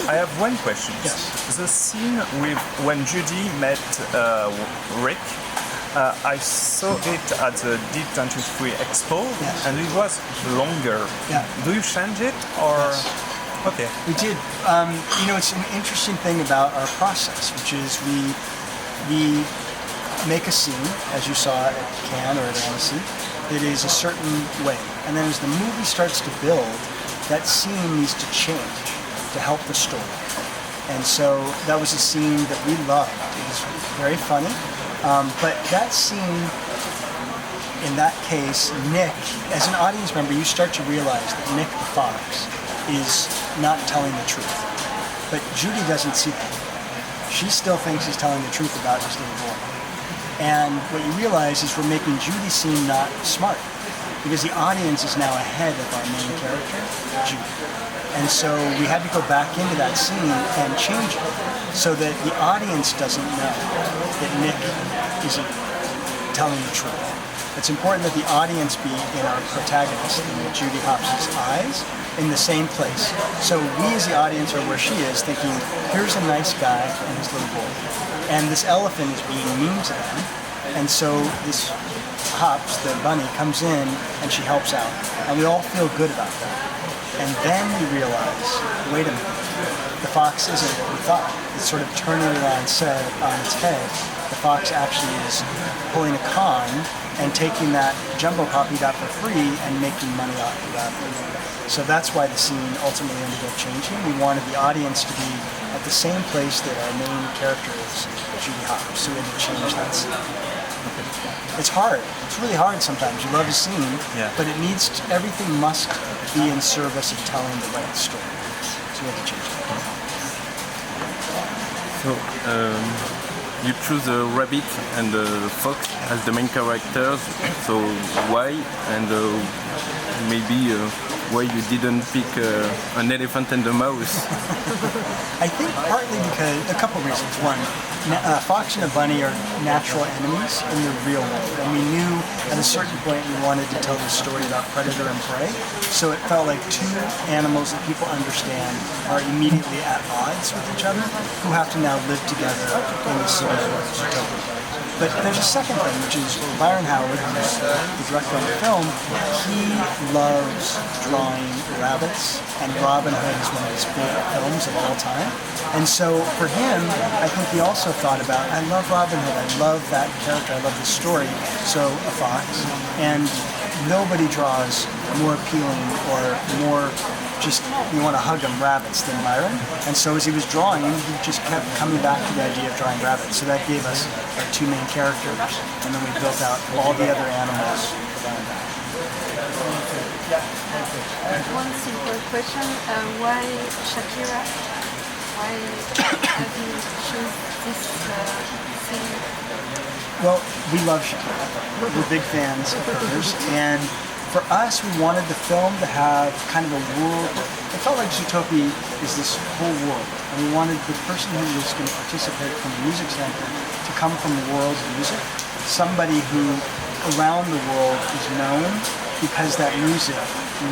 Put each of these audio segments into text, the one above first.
I have one question. Yes. The scene with when Judy met Rick, I saw it at the D23 Expo, Yes. and it was longer. Yeah. Do you change it or? Yes. Okay. We did. It's an interesting thing about our process, which is we make a scene, as you saw at Cannes or at Annecy, that is a certain way. And then as the movie starts to build, that scene needs to change to help the story. And so that was a scene that we loved. It was very funny. But that scene, in that case, Nick, as an audience member, you start to realize that Nick the Fox is not telling the truth. But Judy doesn't see that. She still thinks he's telling the truth about his little boy. And what you realize is we're making Judy seem not smart, because the audience is now ahead of our main character, Judy. And so we had to go back into that scene and change it so that the audience doesn't know that Nick isn't telling the truth. It's important that the audience be in our protagonist, in Judy Hopps' eyes, in the same place. So we as the audience are where she is, thinking, here's a nice guy and his little boy. And this elephant is being mean to them. And so this Hopps, the bunny, comes in and she helps out. And we all feel good about that. And then we realize, wait a minute, the fox isn't what we thought. It's sort of turning it on its head. The fox actually is pulling a con and taking that jumbo pop he got for free and making money off of that. So that's why the scene ultimately ended up changing. We wanted the audience to be at the same place that our main character is, Judy Hopps. So we had to change that scene. It's hard. It's really hard sometimes. You love a scene, but it needs to, everything must be in service of telling the right story. So we have to change it. So you choose the rabbit and the fox as the main characters. So why? And maybe why you didn't pick an elephant and a mouse? I think partly because, a couple reasons. One, a fox and a bunny are natural enemies in the real world. And we knew at a certain point we wanted to tell the story about predator and prey. So it felt like two animals that people understand are immediately at odds with each other, who have to now live together in the city of Zootopia. But there's a second thing, which is Byron Howard, who's the director of the film, he loves drawing rabbits, and Robin Hood is one of his favorite films of all time. And so for him, I think he also thought about, I love Robin Hood, I love that character, I love the story, so a fox. And nobody draws more appealing or more just, you want to hug him, rabbits than Byron. And so as he was drawing, he just kept coming back to the idea of drawing rabbits. So that gave us our two main characters, and then we built out all the other animals around that. One simple question, why Shakira? Why have you choose this scene? Well, we love Shakira. We're big fans of hers, and for us, we wanted the film to have kind of a world. It felt like Zootopia is this whole world, and we wanted the person who was going to participate from a music standpoint to come from the world of music, somebody who around the world is known because that music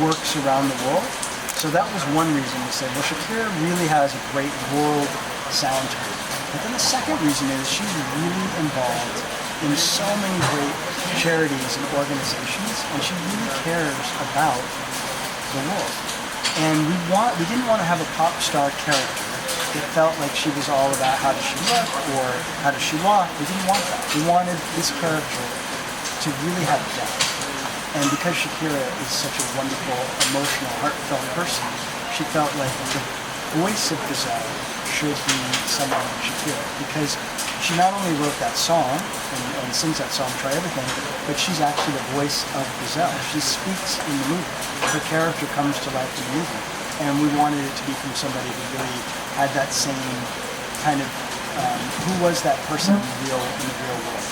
works around the world. So that was one reason we said, well, Shakira really has a great world sound to her. But then the second reason is she's really involved in so many great charities and organizations, and she really cares about the world. And we didn't want to have a pop star character that felt like she was all about how does she look or how does she walk. We didn't want that. We wanted this character to really have depth. And because Shakira is such a wonderful, emotional, heartfelt person, she felt like the voice of Gazelle should be someone like Shakira, because she not only wrote that song and sings that song, Try Everything, but she's actually the voice of Gazelle. She speaks in the movie. Her character comes to life in the movie. And we wanted it to be from somebody who really had that same kind of, who was that person in the real world.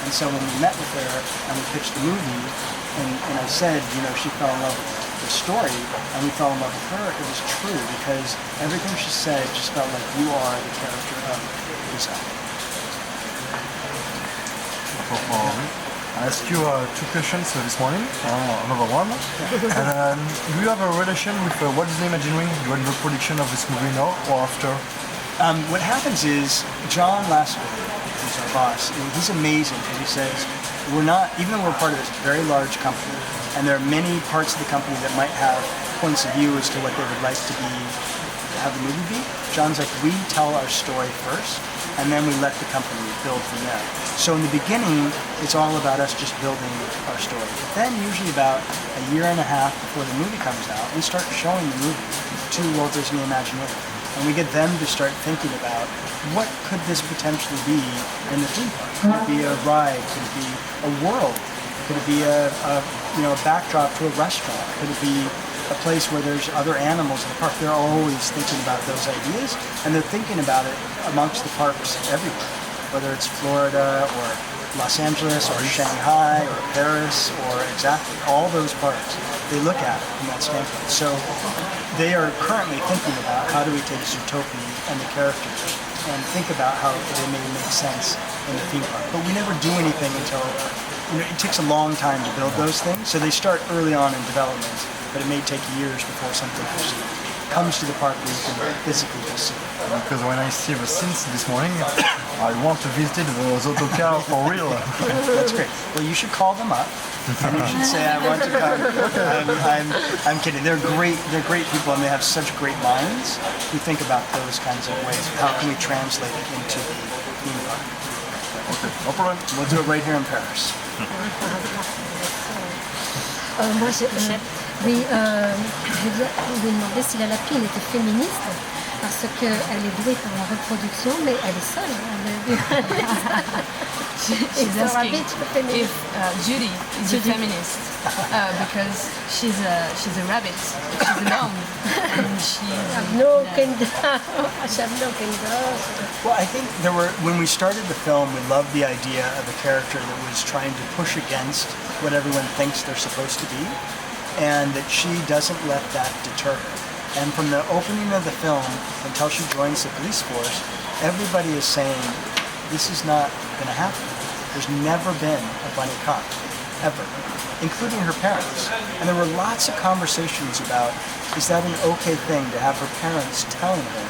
And so when we met with her and we pitched the movie, and I said, she fell in love with the story, and we fell in love with her, it was true, because everything she said just felt like you are the character of Gazelle. I ask you two questions this morning. Another one. And do you have a relation with Walt Disney Imagineering during the production of this movie now or after? What happens is John Lasseter, who's our boss, he's amazing because he says we're not, even though we're part of this very large company, and there are many parts of the company that might have points of view as to what they would like to be, have the movie be. John's like, we tell our story first, and then we let the company build from there. So in the beginning, it's all about us just building our story. But then usually about a year and a half before the movie comes out, we start showing the movie to Walt Disney Imagineering. And we get them to start thinking about what could this potentially be in the theme park? Could it be a ride? Could it be a world? Could it be a backdrop to a restaurant? Could it be a place where there's other animals in the park? They're always thinking about those ideas, and they're thinking about it amongst the parks everywhere, whether it's Florida or Los Angeles or Shanghai or Paris or exactly all those parks. They look at it from that standpoint. So they are currently thinking about how do we take Zootopia and the characters and think about how they may make sense in the theme park. But we never do anything until, it takes a long time to build those things. So they start early on in development, but it may take years before something actually comes to the park where you can physically go see it. Because when I see the scenes this morning, I want to visit the Zootopia for real. That's great. Well, you should call them up, and you should say, "I want to come." I'm kidding. They're great. They're great people, and they have such great minds who think about those kinds of ways. How can we translate it into the theme park? Okay, no problem. We'll do it right here in Paris. Moi, oui, je lui demandais si la lapine était féministe, parce qu'elle est douée par la reproduction, mais elle est seule. She's asking if Judy is a feminist because she's a rabbit, she's alone, and No gender. No gender. Well, I think when we started the film, we loved the idea of a character that was trying to push against what everyone thinks they're supposed to be, and that she doesn't let that deter her. And from the opening of the film until she joins the police force, everybody is saying, this is not going to happen. There's never been a bunny cop, ever, including her parents. And there were lots of conversations about, is that an okay thing to have her parents telling her,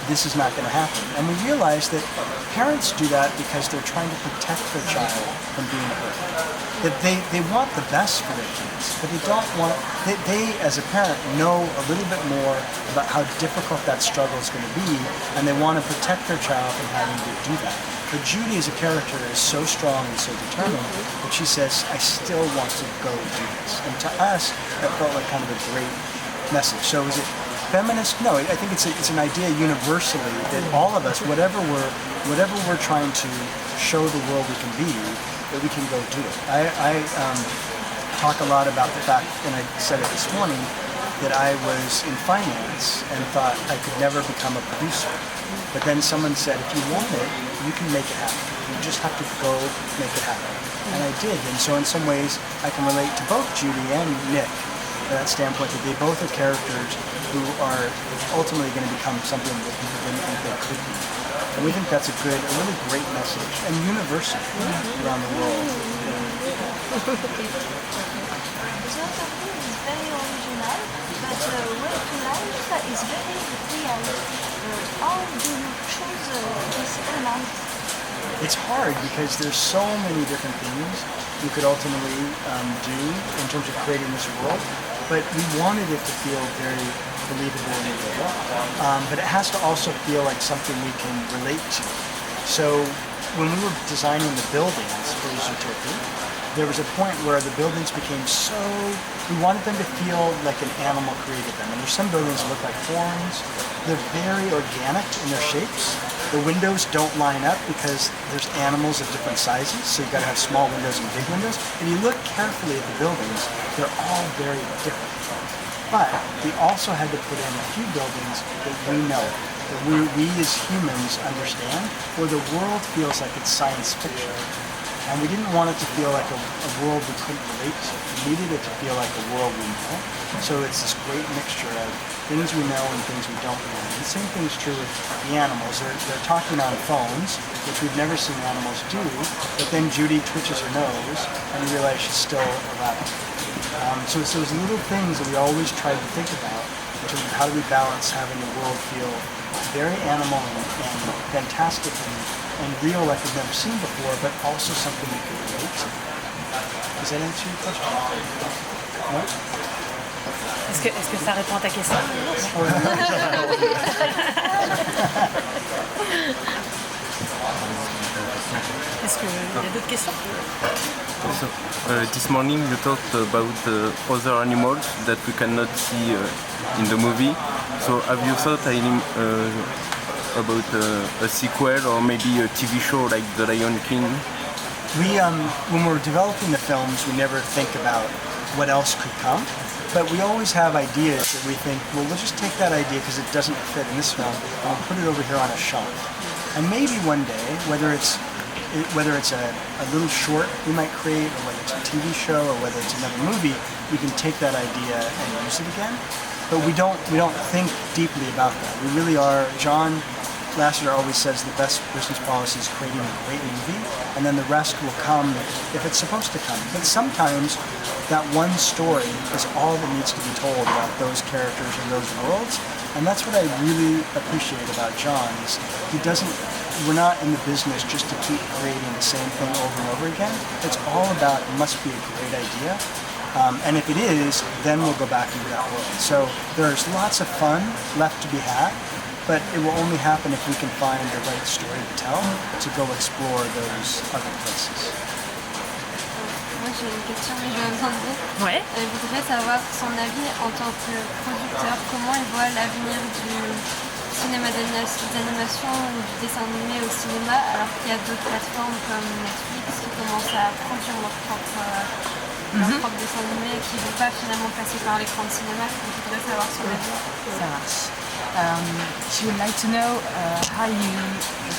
this is not going to happen? And we realized that parents do that because they're trying to protect their child from being hurt. That they want the best for their kids, but they don't want, they as a parent know a little bit more about how difficult that struggle is going to be, and they want to protect their child from having to do that. But Judy as a character is so strong and so determined that she says, I still want to go do this. And to us, that felt like kind of a great message. So is it feminist? No, I think it's an idea universally that all of us, whatever we're trying to show the world we can be, that we can go do it. I talk a lot about the fact, and I said it this morning, that I was in finance and thought I could never become a producer. But then someone said, if you want it, you can make it happen. You just have to go make it happen. And I did. And so in some ways, I can relate to both Judy and Nick from that standpoint, that they both are characters who are ultimately going to become something that people didn't think they could be. And we think that's a really great message, and universal around the world. Zootopia is very original, but the way to life is very real. How do you choose this element? It's hard because there's so many different things you could ultimately do in terms of creating this world, but we wanted it to feel very believable and real. But it has to also feel like something we can relate to. So when we were designing the buildings for Zootopia, there was a point where the buildings became we wanted them to feel like an animal created them. And there's some buildings that look like horns. They're very organic in their shapes. The windows don't line up because there's animals of different sizes, so you've got to have small windows and big windows. And you look carefully at the buildings, they're all very different. But we also had to put in a few buildings that we know, that we as humans understand, where the world feels like it's science fiction. And we didn't want it to feel like a world we couldn't relate to. We needed it to feel like a world we know. So it's this great mixture of things we know and things we don't know. And the same thing is true with the animals. They're talking on phones, which we've never seen animals do, but then Judy twitches her nose and you realize she's still a rabbit. So it's those little things that we always tried to think about in terms of how do we balance having the world feel very animal and fantastic and real like we've never seen before, but also something we can relate to. Does that answer your question? No? Est-ce que ça répond à ta question? Est-ce qu'il y a d'autres questions? So, this morning you talked about other animals that we cannot see in the movie. So have you thought about a sequel or maybe a TV show like The Lion King? We, when we're developing the films, we never think about what else could come. But we always have ideas that we think, well, we'll just take that idea because it doesn't fit in this film, and we'll put it over here on a shelf. And maybe one day, whether it's a little short we might create, or whether it's a TV show, or whether it's another movie, we can take that idea and use it again. But we don't think deeply about that. We really are. John Lasseter always says the best business policy is creating a great movie, and then the rest will come if it's supposed to come. But sometimes that one story is all that needs to be told about those characters and those worlds, and that's what I really appreciate about John. Is we're not in the business just to keep creating the same thing over and over again. It's all about it must be a great idea. And if it is, then we'll go back into that world. So there's lots of fun left to be had, but it will only happen if we can find the right story to tell to go explore those other places. Moi j'ai une question, mais je vais besoin de vous. Ouais. Je voudrais savoir son avis en tant que producteur, comment il voit l'avenir du cinéma d'animation ou du dessin animé au cinéma, alors qu'il y a d'autres plateformes comme Netflix qui commencent à produire leur propre dessin animé et qui ne vont pas finalement passer par l'écran de cinéma. Donc je voudrais savoir son avis. Ça marche. She would like to know how you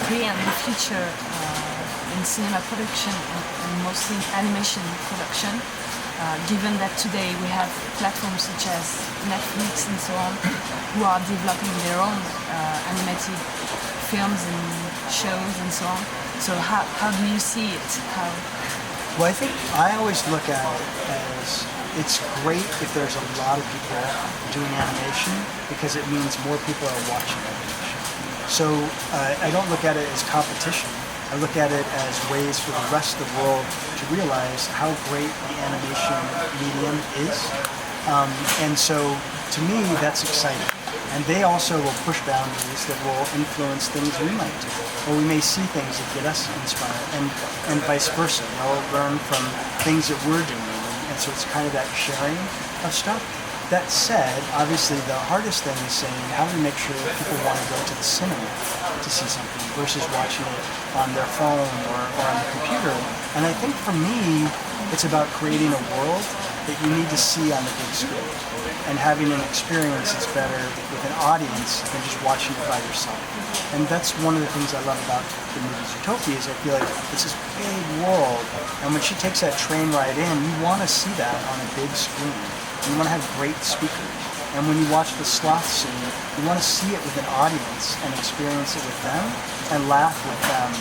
plan the future in cinema production and mostly animation production, given that today we have platforms such as Netflix and so on who are developing their own animated films and shows and so on. So how do you see it? Well, I think I always look at it as it's great if there's a lot of people doing animation because it means more people are watching animation. So I don't look at it as competition. I look at it as ways for the rest of the world to realize how great the animation medium is. And so to me, that's exciting. And they also will push boundaries that will influence things we might do. Or we may see things that get us inspired, and vice versa. They'll learn from things that we're doing. And so it's kind of that sharing of stuff. That said, obviously the hardest thing is saying how do we make sure that people want to go to the cinema to see something versus watching it on their phone or on the computer. And I think for me, it's about creating a world that you need to see on the big screen and having an experience that's better with an audience than just watching it by yourself. And that's one of the things I love about the movie Zootopia is I feel like it's this big world, and when she takes that train ride in, you want to see that on a big screen. You want to have great speakers. And when you watch the sloth scene, you want to see it with an audience and experience it with them and laugh with them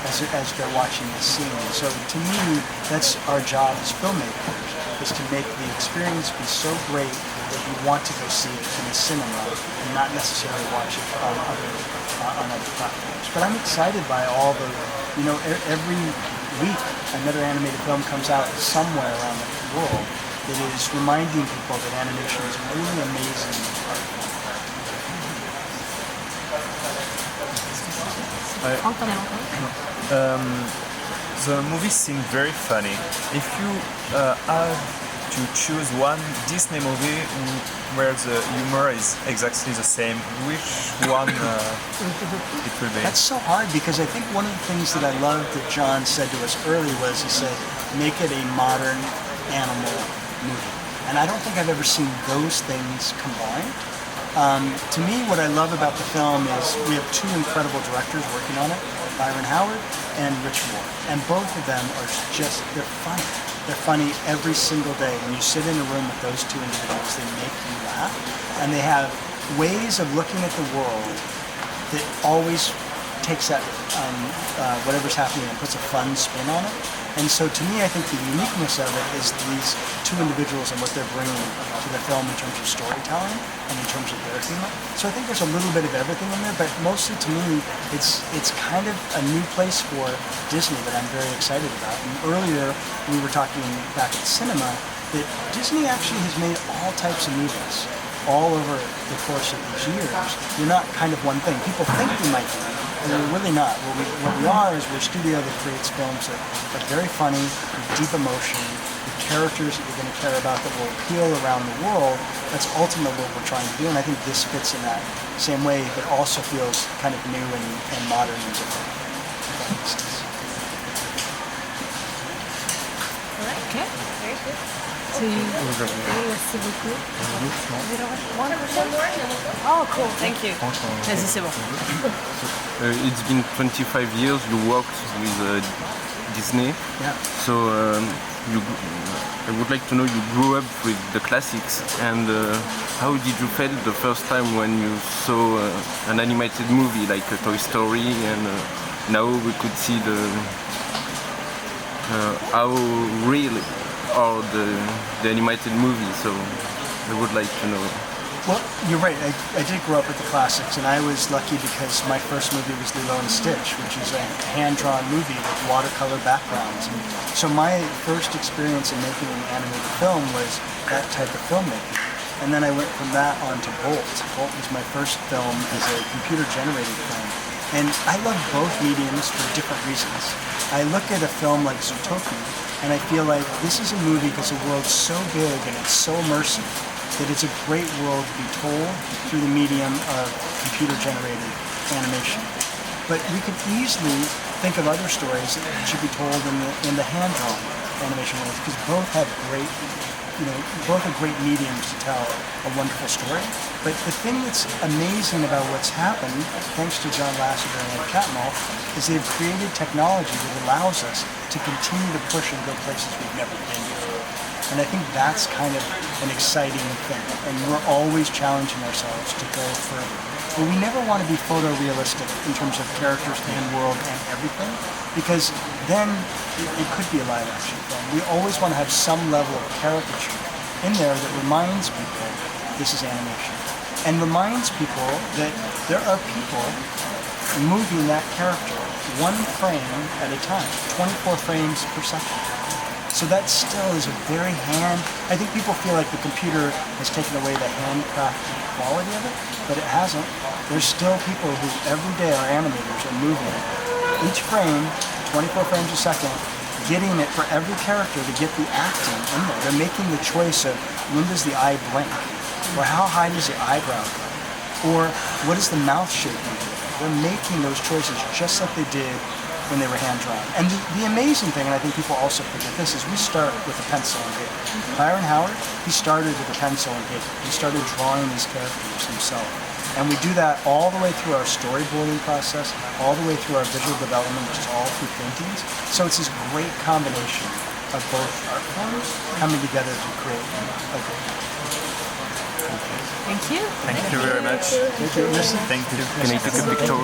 as they're watching the scene. So to me, that's our job as filmmakers, is to make the experience be so great that you want to go see it in the cinema and not necessarily watch it on other platforms. But I'm excited by all the, every week another animated film comes out somewhere around the world that is reminding people that animation is a really amazing art form. The movie seemed very funny. If you had to choose one Disney movie where the humor is exactly the same, which one it will be? That's so hard because I think one of the things that I loved that John said to us early was he said, make it a modern animal movie. And I don't think I've ever seen those things combined. To me, what I love about the film is we have two incredible directors working on it, Byron Howard and Rich Moore. And both of them are just, they're funny. They're funny every single day. When you sit in a room with those two individuals, they make you laugh. And they have ways of looking at the world that always takes that whatever's happening and puts a fun spin on it. And so to me, I think the uniqueness of it is these two individuals and what they're bringing to the film in terms of storytelling and in terms of their humor. So I think there's a little bit of everything in there, but mostly to me, it's kind of a new place for Disney that I'm very excited about. And earlier, we were talking back at cinema that Disney actually has made all types of movies all over the course of these years. You're not kind of one thing. People think we might be, and we're really not. What we are is we're a studio that creates films that are very funny, with deep emotion, with characters that you're going to care about that will appeal around the world. That's ultimately what we're trying to do, and I think this fits in that same way, but also feels kind of new and modern and different. If that makes sense. Okay. Very good. Merci beaucoup. Oh, cool. Thank you. Vas-y, c'est bon. It's been 25 years you worked with Disney. Yeah. So I would like to know, you grew up with the classics, and how did you feel the first time when you saw an animated movie like Toy Story, and now we could see how real are the animated movies, so I would like to know. Well, you're right. I did grow up with the classics, and I was lucky because my first movie was Lilo and Stitch, which is a hand-drawn movie with watercolor backgrounds. And so my first experience in making an animated film was that type of filmmaking. And then I went from that on to Bolt. Bolt was my first film as a computer-generated film. And I love both mediums for different reasons. I look at a film like Zootopia, and I feel like this is a movie because the world's so big and it's so immersive that it's a great world to be told through the medium of computer-generated animation. But we could easily think of other stories that should be told in the hand-drawn animation ways, because both have both are great mediums to tell a wonderful story. But the thing that's amazing about what's happened, thanks to John Lasseter and Ed Catmull, is they've created technology that allows us to continue to push and go places we've never been before. And I think that's kind of an exciting thing. And we're always challenging ourselves to go further. But we never want to be photorealistic in terms of characters and world and everything, because then it could be a live action film. We always want to have some level of caricature in there that reminds people this is animation. And reminds people that there are people moving that character one frame at a time, 24 frames per second. So that still is a very I think people feel like the computer has taken away the handcrafted quality of it, but it hasn't. There's still people who every day are animators and moving each frame, 24 frames a second, getting it for every character to get the acting in there. They're making the choice of when does the eye blink, or how high does the eyebrow go, or what is the mouth shape do. They're making those choices just like they did when they were hand-drawn. And the amazing thing, and I think people also forget this, is we start with a pencil and paper. Byron Howard, he started with a pencil and paper. He started drawing these characters himself. And we do that all the way through our storyboarding process, all the way through our visual development, which is all through paintings. So it's this great combination of both art forms coming together to create a great film. Thank you. Thank you very much. Thank you. Thank you. Can I take a picture?